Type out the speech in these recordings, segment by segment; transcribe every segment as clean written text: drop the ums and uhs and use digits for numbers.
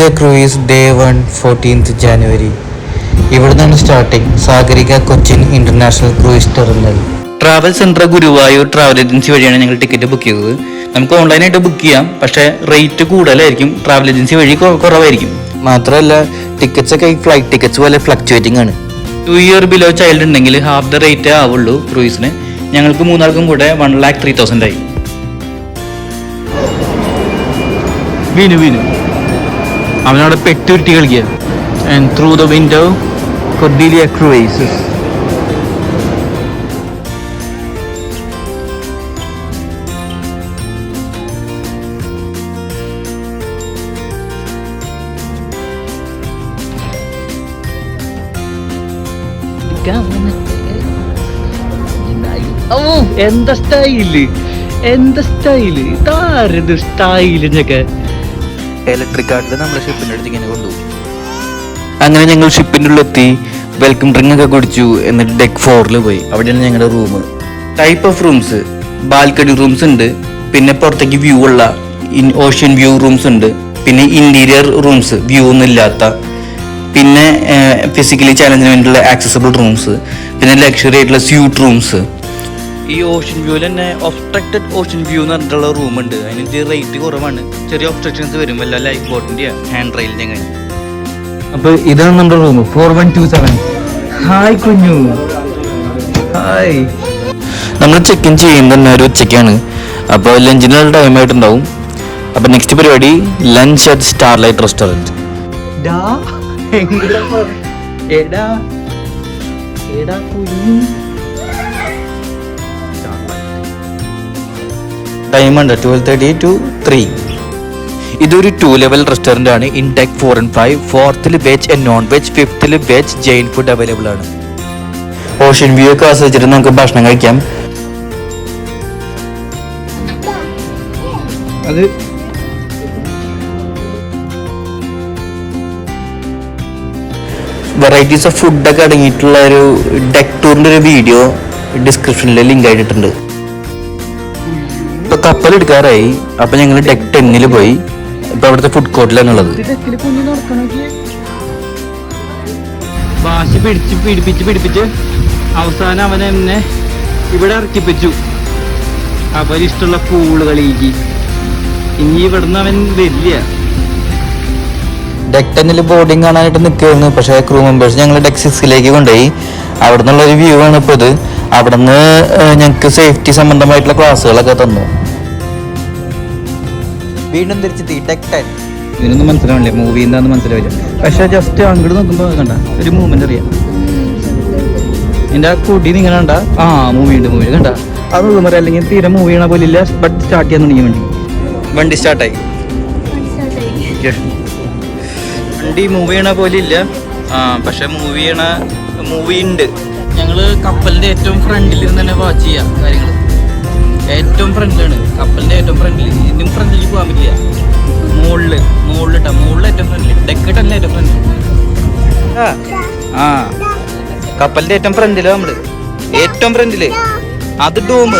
Australia cruise day 1 14th January. ഇവിടെ നിന്നാണ് starting. Sagarika Cochin international cruise terminal. Travel central Guruvayur travel agency വഴിയാണ് ഞങ്ങൾ ticket book ചെയ്തത്. നമുക്ക് ഓൺലൈനായിട്ട് ബുക്ക് ചെയ്യാം, പക്ഷേ റേറ്റ് കൂടുതലായിരിക്കും. ട്രാവൽ ഏജൻസി വഴി കുറവായിരിക്കും. മാത്രമല്ല ടിക്കറ്റ്സ് ഒക്കെ ഫ്ലൈറ്റ് ടിക്കറ്റ്സ് പോലെ ഫ്ലക്ച്വേറ്റിംഗ് ആണ്. 2 year ബിലോ ചൈൽഡ് ഉണ്ടെങ്കിൽ ഹാഫ് ദ റേറ്റ് ആവുള്ളൂ ക്രൂയിസിന്. ഞങ്ങൾക്ക് 3 ആൾക്കും കൂടെ 1,03,000 ആയി. വീണു അവനവിടെ പെട്ടുരുട്ടി കളിക്കുക. And through the window Cordelia cruises. എന്താ സ്റ്റൈല്, എന്താ സ്റ്റൈല്, ഇതാരത് സ്റ്റൈലിനൊക്കെ. ഇലക്ട്രിക് കാർഡിൽ നമ്മളെ ഷിപ്പിൻ്റെ അടുത്ത് ഇങ്ങനെ കൊണ്ടുപോകും. അങ്ങനെ ഞങ്ങൾ ഷിപ്പിൻ്റെ ഉള്ളിലെത്തി, വെൽക്കം ഡ്രിങ്ക് ഒക്കെ കുടിച്ചു. എന്നിട്ട് ഡെക്ക് 4 പോയി. അവിടെയാണ് ഞങ്ങളുടെ room. Type of rooms, balcony rooms ഉണ്ട്, പിന്നെ പുറത്തേക്ക് വ്യൂ ഉള്ള ഓഷ്യൻ വ്യൂ റൂംസ് ഉണ്ട്, പിന്നെ ഇന്റീരിയർ റൂംസ് വ്യൂ ഒന്നും ഇല്ലാത്ത, പിന്നെ ഫിസിക്കലി ചാലഞ്ചിന് വേണ്ടിയുള്ള ആക്സസിബിൾ റൂംസ്, പിന്നെ ലക്ഷറി ആയിട്ടുള്ള സ്യൂട്ട് റൂംസ്. ഈ ഓഷ്യൻ വ്യൂവിൽ തന്നെ ഒബ്സ്ട്രക്റ്റഡ് ഓഷ്യൻ വ്യൂ എന്ന് പറഞ്ഞിട്ടുള്ള റൂം ഉണ്ട്. അതിന് റേറ്റ് കുറവാണ്. ചെറിയ ഒബ്സ്ട്രക്ഷൻസ് വരും, വല്ല ലൈഫ് ബോട്ടിൻ്റെ ഹാൻഡ് റെയിലിൻ്റെ അങ്ങനെ. അപ്പോൾ ഇതാണ് നമ്മുടെ റൂം 4127. ഹായ് കുഞ്ഞു, ഹായ്. നമ്മൾ ചെക്ക് ഇൻ ചെയ്യുന്നത് തന്നെ ഒരു ഉച്ചയ്ക്കാണ്. അപ്പോൾ ലഞ്ചിനുള്ള ടൈം ആയിട്ടുണ്ടാവും. അപ്പോൾ നെക്സ്റ്റ് പരിപാടി ലഞ്ച് അറ്റ് സ്റ്റാർലൈറ്റ് റെസ്റ്റോറൻറ്റ്. ടൈമുണ്ട് 12:30 to 3. ഇതൊരു 2 level റെസ്റ്റോറൻ്റ് ആണ്. In deck 4 and 5. 4th veg and non veg, 5th veg Jain food available ആണ്. ഓഷ്യൻ വ്യൂ ഒക്കെ ആസ്വദിച്ചിട്ട് നമുക്ക് ഭക്ഷണം കഴിക്കാം. അത് വെറൈറ്റീസ് ഓഫ് ഫുഡൊക്കെ അടങ്ങിയിട്ടുള്ള ഒരു ഡെക്ക് ടൂറിൻ്റെ ഒരു വീഡിയോ ഡിസ്ക്രിപ്ഷനിൽ ലിങ്ക് ആയിട്ടുണ്ട്. ഇപ്പൊ കപ്പൽ എടുക്കാറായി. അപ്പൊ ഞങ്ങൾ ഡെക്ക് 10 പോയി. ഇപ്പൊ അവിടുത്തെ ഫുഡ് കോർട്ടിലാണുള്ളത്. വാശി പിടിപ്പിച്ച് അവസാനം അവൻ എന്നെ ഇവിടെ ഇറക്കിപ്പിച്ചു. അവരിഷ്ടമുള്ള പൂള് കളിക്ക്. ഇനി ഇവിടുന്ന് അവൻ വരില്ല. ഡെക്ക് 10 ബോർഡിങ് കാണാനായിട്ട് നിൽക്കുകയായിരുന്നു. പക്ഷേ ക്രൂ മെമ്പേഴ്സ് ഞങ്ങൾ ഡെക്ക് 6 കൊണ്ടുപോയി. അവിടെ നിന്നുള്ള ഒരു വ്യൂ ആണ് ഇപ്പോൾ ഇത്. അവിടെ നിന്ന് ഞങ്ങൾക്ക് സേഫ്റ്റി സംബന്ധമായിട്ടുള്ള ക്ലാസ്സുകളൊക്കെ തന്നു. വീണ്ടും തിരിച്ചെത്തി ഡെക്ക് 10. ഇതിനൊന്നും മനസ്സിലാവില്ലേ, മൂവി എന്താന്ന് മനസ്സിലാവില്ല. പക്ഷെ ജസ്റ്റ് അങ്ങോട്ട് നോക്കുമ്പോൾ കണ്ട ഒരു മൂവ്മെന്റ് അറിയാം. എൻ്റെ ആ കുട്ടി നിങ്ങൾ കണ്ട മൂവി കണ്ട അത് പറയാം. അല്ലെങ്കിൽ തീരെ മൂവ് ചെയ്യണ പോലെ ഇല്ല. ബട്ട് സ്റ്റാർട്ട് ചെയ്യാൻ തുടങ്ങി. വണ്ടി സ്റ്റാർട്ടായി. വണ്ടി മൂവ് ചെയ്യണ പോലെ ഇല്ല. പക്ഷെ മൂവി ഉണ്ട്. ഞങ്ങള് കപ്പലിന്റെ ഏറ്റവും ഫ്രണ്ടിൽ ഇരുന്ന് തന്നെ വാച്ച് ചെയ്യാം കാര്യങ്ങൾ. ഏറ്റവും ഫ്രണ്ടിലാണ്, കപ്പലിന്റെ ഏറ്റവും ഫ്രണ്ടിൽ. ഇതിനും ഫ്രണ്ടിലേക്ക് പോകാൻ പറ്റില്ല. മുകളിൽ ഏറ്റവും ഫ്രണ്ടിൽ, ഡെക്ക് 10 ഏറ്റവും ഫ്രണ്ടിൽ. കപ്പലിന്റെ ഏറ്റവും ഫ്രണ്ടില് നമ്മള്, ഏറ്റവും ഫ്രണ്ടില്. അത് ഡോം.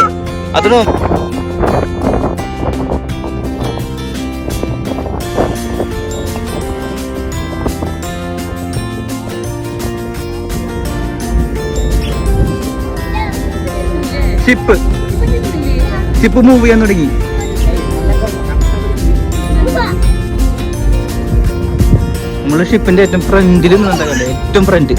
ഷിപ്പ് മൂവ് ചെയ്യാൻ തുടങ്ങി. നമ്മള് ഷിപ്പിന്റെ ഏറ്റവും ഫ്രണ്ടിൽ നിന്നുണ്ടാകണ്ടേ, ഏറ്റവും ഫ്രണ്ട്.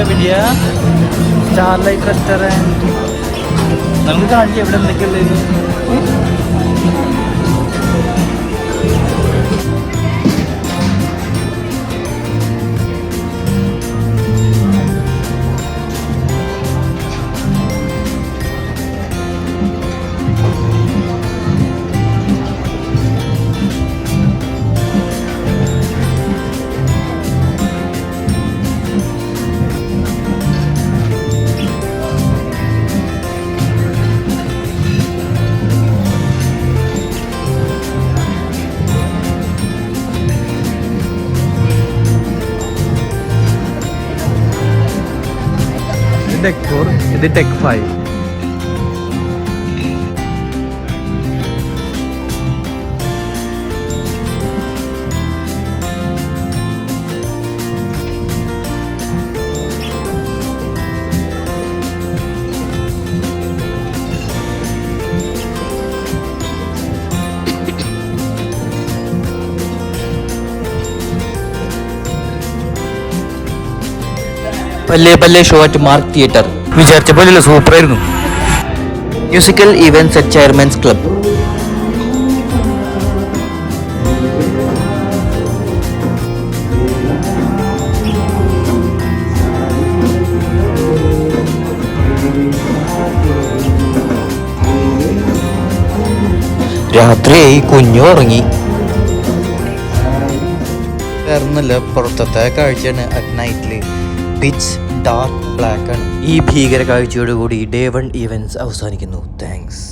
എവിടെയാ സ്റ്റാർലൈറ്റ് റെസ്റ്റോറൻറ്റ്. നമുക്ക് കാണിക്കാം എവിടെ എന്തൊക്കെയുള്ളത്. ഡെക്ക് 4, ഇത് ഡെക്ക് 5. പല്ലേ പല്ലേ ഷോ അറ്റ് മാർക്ക് തിയേറ്റർ. വിചാരിച്ച പോലെയല്ല, സൂപ്പറായിരുന്നു. Musical events at Chairman's club. രാത്രിയായി, കുഞ്ഞു ഉറങ്ങി. വേറൊന്നുമില്ല, പുറത്തത്തെ കാഴ്ചയാണ്. അറ്റ് നൈറ്റില് പിച്ച് ഡാർക്ക് ബ്ലാക്ക് ആണ്. ഈ ഭീകര കാഴ്ചയോടുകൂടി Day 1 ഇവന്റ്സ് അവസാനിക്കുന്നു. താങ്ക്സ്.